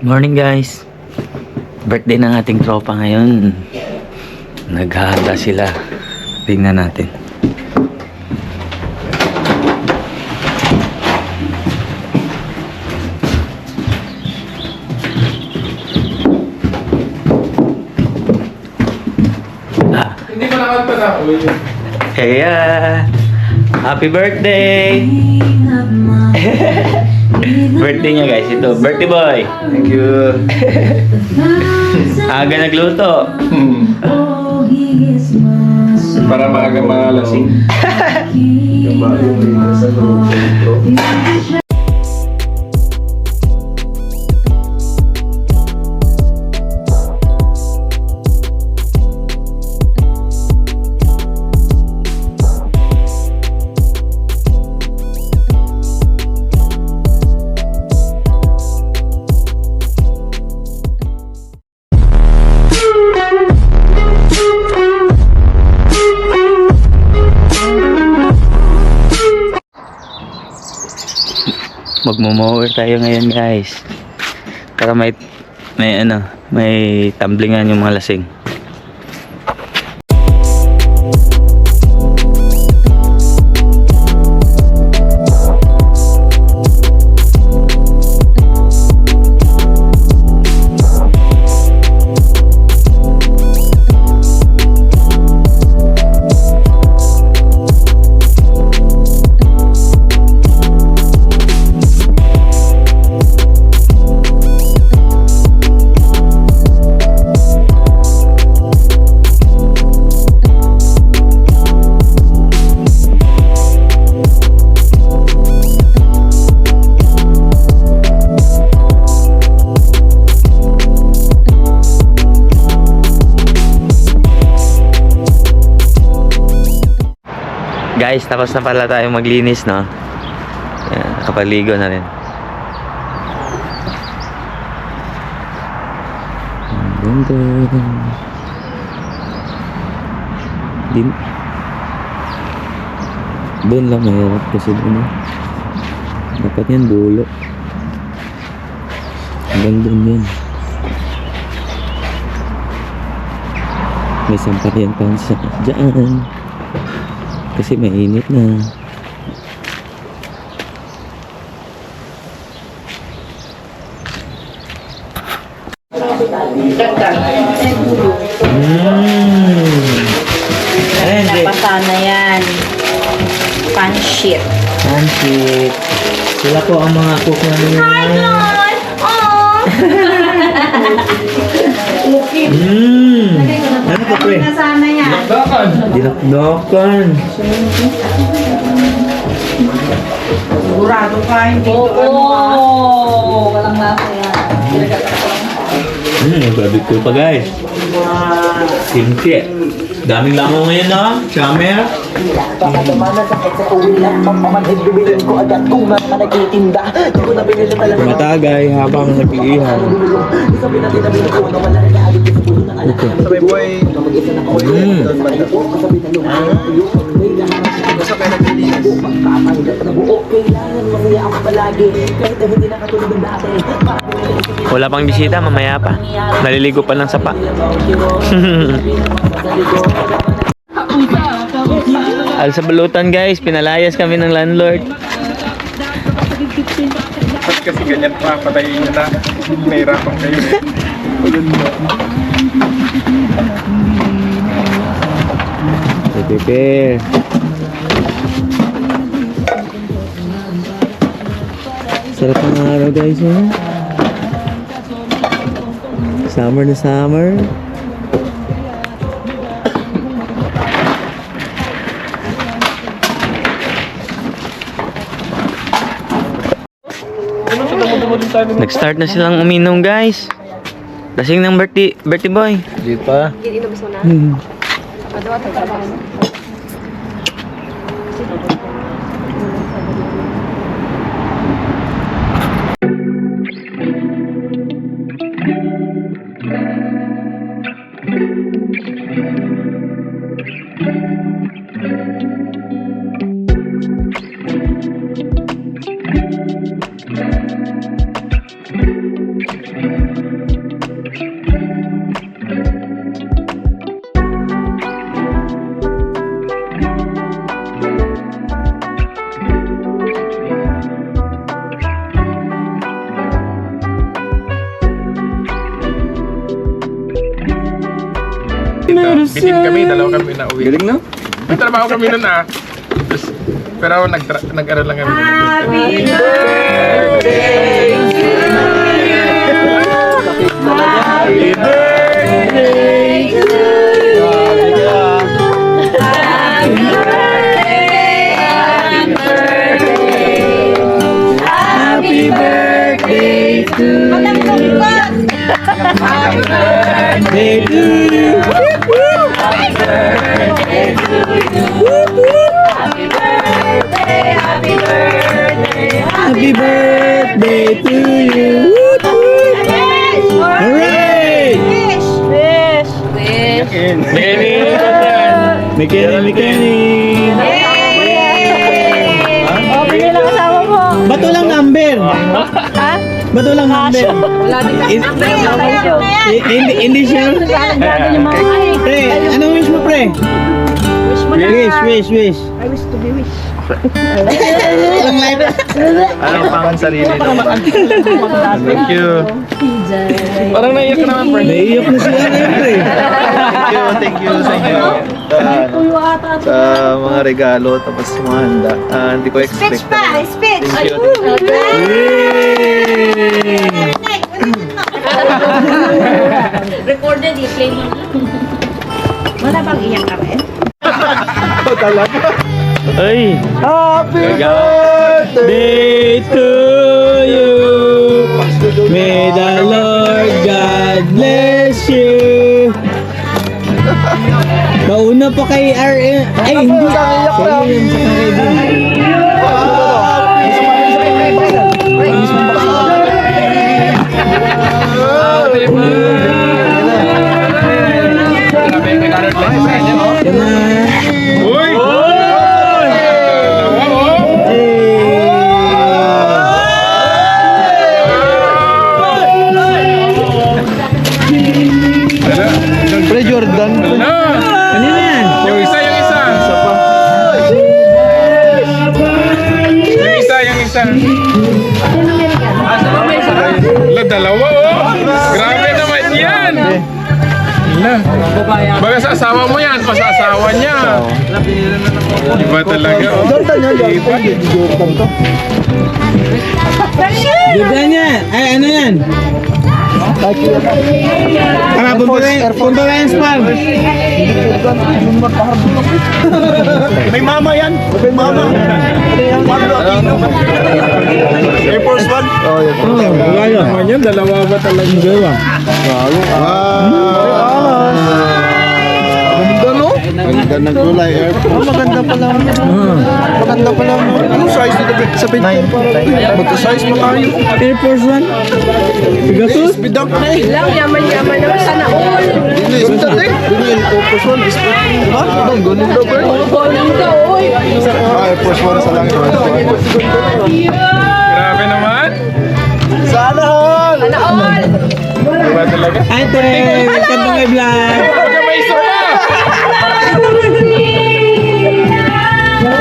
Morning guys. Birthday ng ating tropa ngayon. Naghahanda sila. Tingnan natin. Hindi ko nakanta na. Kaya, happy birthday! Birthday niya guys, ito. Birthday boy! Thank you. Aga nagluto. Para maaga malasing. Magmo-mower tayo ngayon guys. Para may tumblingan yung mga lasing. Guys, tapos na pala tayo maglinis, no? Yan, nakapaligo na rin. Ang ganda. Doon lang mahirap kasi doon, eh. Dapat yan dulo. Hanggang doon yan. May samparian pa sa dyan. Kasi mainit na. Napasa na yan. Panshit. Pansit. Sila po ang mga cook namin ngayon. Ano ka pre? Nasana yan. Dakan. Dinakdakan. Sigurado ka, hindi ko walang lasa yan. Barbecue pa guys. Kimchi. Daming langaw ngayon, no? Chamer. Baka naman sakit sa uwi lang Papamanhid bibilin ko agad kung mga nagtitinda Di ko nabili na talaga Matagay habang nag-iihaw. Sabi natin na binuko na wala na agad sa pulo ng anak Sabi boy. Mag-isa na ako doon matito Kasabi na lumayan May lahat Basta kayo naglilinis. Pagpapay na trabuo Kailangan masaya ako palagi Kahit na hindi nakatulog ng dati Wala pang bisita, mamaya pa. Naliligo pa lang sapa. Al sa balutan guys, pinalayas kami ng landlord. Ba't kasi ganyan pa, patayin nyo na. Mahirapan kayo. Prepare. Sarap ng araw guys, oh. Summer na summer. Nag-start na silang uminom guys. Lasing ng birthday boy. Hindi pa. Bitin kami, dalawa kami na uwi. Galing no? May trabaho kami nun Tapos, pero nag-aral lang kami. Happy birthday to you. Happy birthday to you. Happy birthday, happy birthday. Happy birthday to you. Happy birthday to you. Happy birthday to you. Happy birthday, happy birthday, happy birthday to you. Hooray! Wish! Wish! Wish! Mikeni. Okay lang kasama mo. Bato lang number. Ha? Bato lang number. Wala din kasi number. Hindi siya. Galing yung mga Pre, anong wish mo, pre? wish mo na. Wish. I wish to be wish. Walang live. Anong pangan sarili naman? Thank you. Parang naiyak ka naman, friend. Naiiyak na siya ngayon, pre. Thank you sa mga regalo tapos mga handa. Hindi ko expect. Speech pa! Speech! Thank you. Recorded, i-play mo. Wala bang iyak ka rin? Ay. Happy birthday to you. May the Lord God bless you. Mauna pa kay RM. Ay, hindi. Sorry yan sa kanya. Yan na. Uy! Pre Jordan. Kanina yan. Yung isa. Dalawa Grabe naman yan. Baga sa asawa mo yan, pasasawa niya. Iba talaga Jordan yan. Jordan to. Jordan yan. Ay, ano yan? Punta na yung spam. May mama yan. May mama. Air Force One. Oh, yan. Wala yun. naman yan. Dalawa ba talaga? Dalawa. Ganda no? Ganda ng kulay. Air Force. Maganda pala. Maganda pala. Anong size nito? Sa picture. Magka-size mo tayo. Air Force One. Pegasus. Bidang na eh. Lang, yaman-yaman naman. Sana all. Dili, Air Force One. Diba? Ang ganun daw ba? Bowling ka, oy. Air Force One sa lang. Grabe naman. Sana all! Sana all. Iba talaga. Ay, te. Welcome to my vlog. Pagka may isa pa.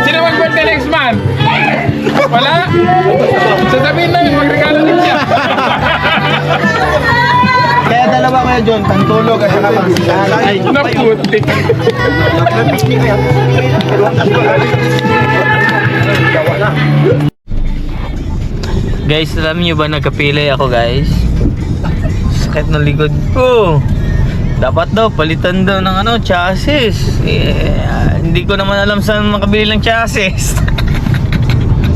Sino mag-birthday next month? Wala? Sasabihin namin, magregalo din siya. Kaya dalawa kayo, John. Tantulog at saka Ay, naputik. Guys, alam niyo ba nagkapilay ako, guys? Sakit ng likod ko. Dapat daw palitan daw ng chassis. Hindi ko naman alam saan makabili ng chassis.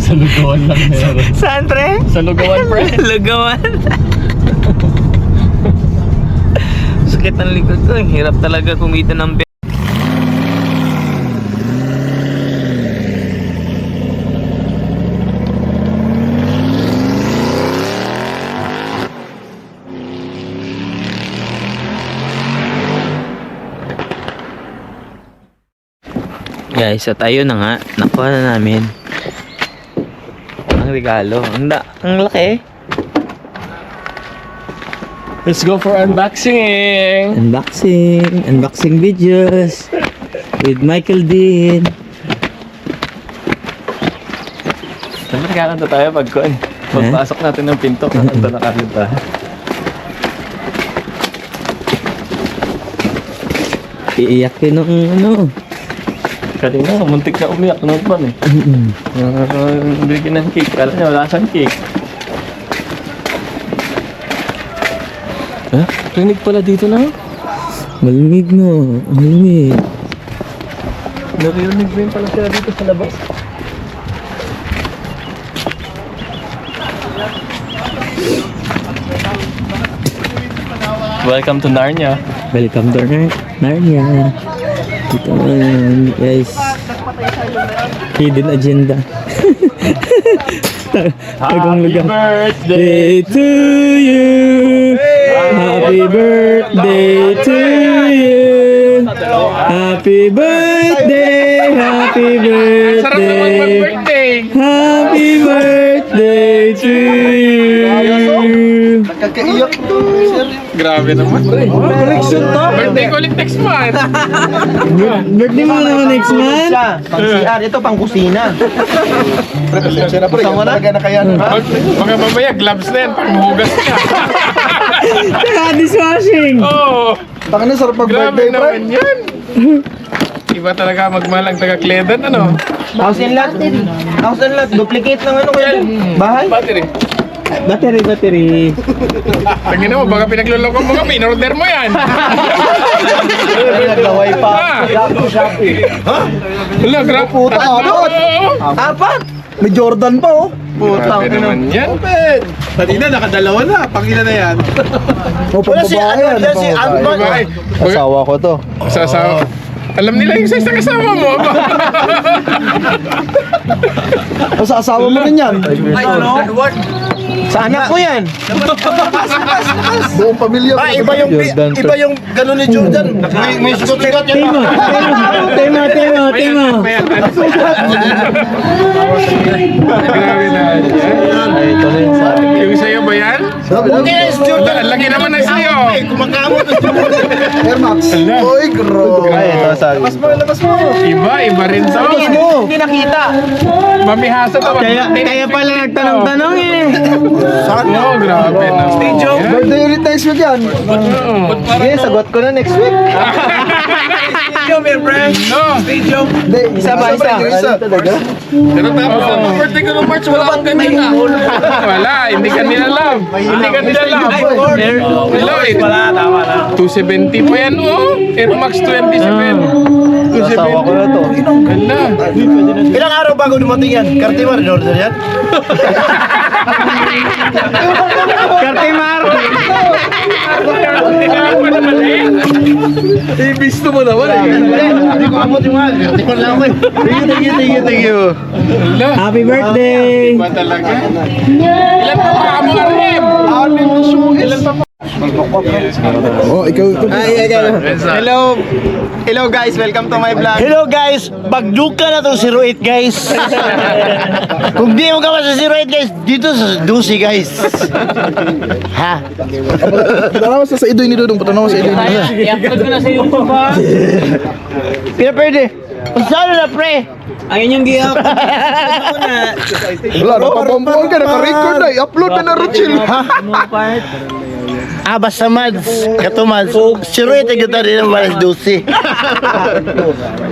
Sa lugawan lang meron. Saan, pre? Sa lugawan, pre. Lugawan. Sakit ng likod ko. Hirap talaga kumita ng guys, at ayun na nga, nakuha na namin ang regalo. Ang laki. Let's go for unboxing. Unboxing videos with Michael Dean. Siyempre kakanta tayo pag kuan. Pagpasok natin ng pinto, kakanta na kakanta. Iiyak din ng ano. Kanina, muntik na umiyak ng pan eh. Bigyan ng cake. Kala niya wala siyang cake. Ha? Rinig pala dito na. Malamig no. Malamig. Naririnig ba yun pala siya dito sa labas? Welcome to Narnia. Welcome to Narnia. Ito yun, guys. Hidden agenda. Tagong lugar. Birthday to you. Happy birthday to you. Happy birthday. Happy Sarap naman birthday. mag-birthday! Happy birthday to you. Kakaiyak to. Grabe naman. Collection to. Birthday ko ulit next month. Birthday mo naman next month. Pang CR, ito pang kusina. Siya na pre, talaga na kaya nun. Mga mamaya, gloves na yan, panghugas ka. Saka dishwashing. Oo. Taka na, sarap Grabe mag-birthday, pre. naman yan. Iba talaga magmahal ang taga-Cledan, ano? House and lot. House and lot. Duplicate ng ano kaya bahay. Battery. Battery. Tingin mo, baka pinagluloko mo kami, in-order mo yan. Naglaway pa. Wala, grabe. Puta, apat. Apat! May Jordan pa, oh. Grabe naman yan. Kanina, nakadalawa na. Pangina na yan. O, pagbabae yan. Babae. Asawa ko to. Sasawa. Alam nila yung size ng kasama mo. O, sa asawa mo rin yan. Sa anak ko yan. Buong pamilya. Iba yung gano'n ni Jordan. May sugat-sugat yan. Timo. Grabe na yan. Yung sa'yo ba yan? Ang laki naman ng sa'yo. Kumakamot. Air Max. Oy, grabe. Labas mo. Iba rin to. Hindi nakita. Mamihasa to. Kaya pala nagtanong-tanong eh. Oo, grabe na. Birthday ulit next week yan. Sige, sagot ko na next week. No. Hindi, Isa ba, isa? Isa. Talaga? Pero tapos ang birthday ko ng March, wala akong kanina. Wala, hindi kanila love. Hindi kanila love. Hello, wala, tama na. 270 pa yan, oh. Air Max 27. 270. Asawa ko na to. Ganda. Ilang araw bago dumating yan? Kartimar, in-order yan? Kartimar. Ibisto mo naman eh. Hindi ko amot yung mahal. Kartimar lang ako eh. Thank you. Wala. Happy birthday. Ba talaga? Ilan pa pa mo, Arhem? Ilan pa pa? Oh, ikaw. Hello guys, welcome to my vlog. Hello guys, bagduka na itong 08 guys. Kung di mo ka pa sa 08 guys, dito sa Dusi guys. Ha? Patanaw sa idoy ni Dudong. Patanaw sa idoy ni Dudong. I-upload ko na sa YouTube pa. Pina pwede. Saan na pre? Ayun yung gi-upload. Wala, napabambuan ka. Naka-record na. I-upload na na Rochil. Basta Mads, kato Mads, 08 ang ganda rin ang malas Dusi.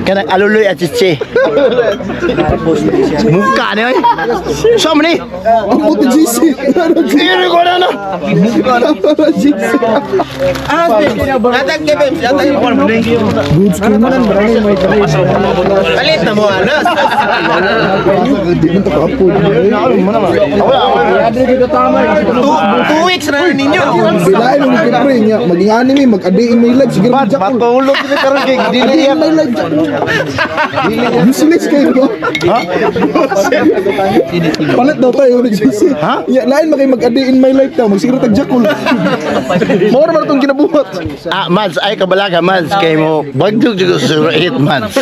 Kanang aluloy at chiche. Mukha na yun. Saan mo ni? Ang puti GC. Kiri ko na no. Para GC. Natag Kevin, natag yung form. Good skin mo lang. Maraming may try. Palit na mo, anas. Hindi mo taka-upload. 2 weeks na ninyo. Bilain mo kipre niya. Maging anime, mag-adi-in may live. Sige, mag-jack ko. Matulog kita karon kay di na Adi-in may live. Useless kayo ko. Palit daw tayo ni GC. Ha? Lain makay mag-adi-in my life daw. Magsira tag-jack ko. More man itong kinabuhat. Mads, ay kabalaga Mads kay mo bagdug jud sa 08 Mads.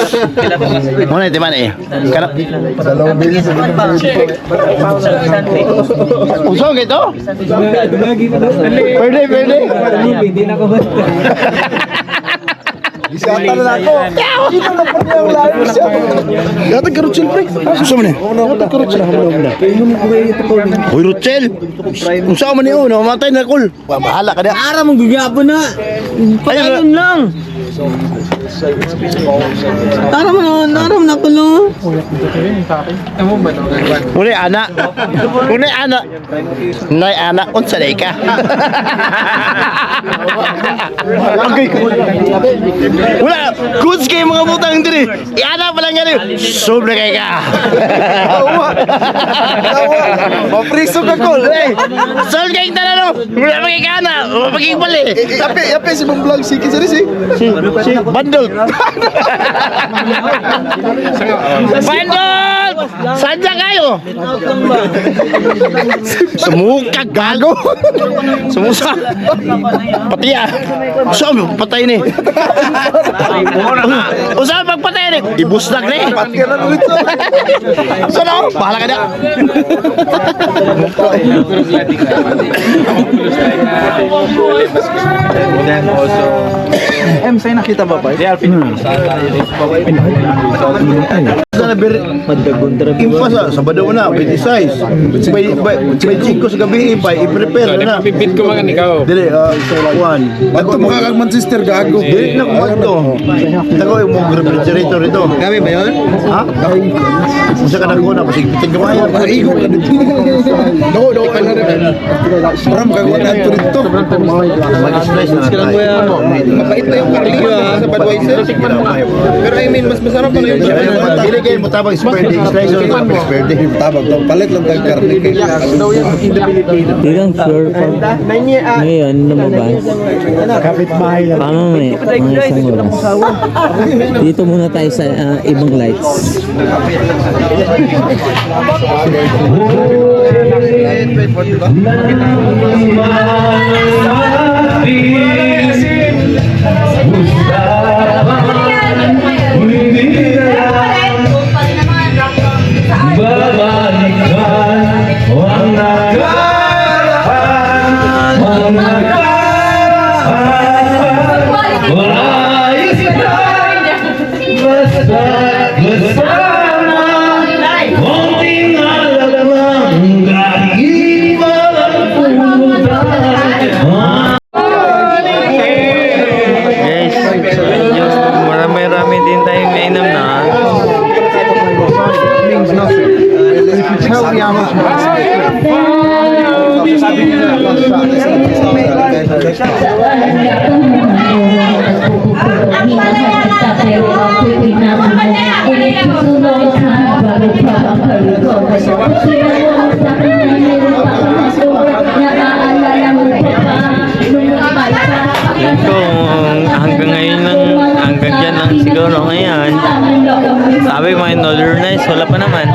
Muna di man eh. Kana Dalawang beses. Uso gito? Pwede pwede. Isata na ako. Sino na pa niya wala yung siya? Yata ka Ruchel, pre. Gusto mo na? Yata ka Ruchel. Uy, Ruchel. Kung saan man yun, namatay na kul. Bahala ka na. Ara mong gagapon na. Pagkain lang. Ara mo na kulo. Unay anak. Unay anak. Unay anak. Unsa day ka? Okay. Wala. Goods kayo mga butang diri. Iana pa lang yan. Sobre kay ka. Tawa. Mapriso ka kul. Sol kay tanalo. Wala pa kay kana. Wala pa kay pali. Yape si mong vlog si Kisari si. Si Bandol. Bandol! Saan dyan kayo? Sumukag gago. Sumusa. Pati ah. Saan mo? Patay ni. Usahan magpatay ni. Ibusnak ni. Saan ako? Bahala ka na. Sa'yo nakita ba ba? Impa sa Sabado na, 20 size. May chiko sa gabi, i-prepare na. Pipit ko mga ikaw. Dili, one. Bato makakag Manchester gago. Dili na kuha ito. Ito ko yung mga refrigerator ito. Kami ba yun? Ha? Masa ka nakuha na, pasigpitin ka mayo. Marigo ka dito. No, ka na rin. Parang magagawa na ito rito. Mag-stress na tayo. Mapait na yung karligo sa Budweiser. Pero I mean, mas masarap pa na yung Dili kayo mo tabang spare day. Slice or spare day. Tabag, palit lang tayong karne. Ilang floor pa ngayon lumabas. Kapit-bahay lang. Mamaya, mga isang oras. Dito muna tayo sa ibang lights. Guys, medyo marami-rami din tayong nainom na. Yun kung hanggang ngayon lang, hanggang dyan lang siguro ngayon. Sabi mga Northernized, wala pa naman.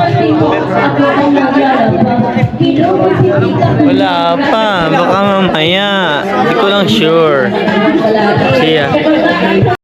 Wala pa, baka mamaya. Hindi ko lang sure. Siya.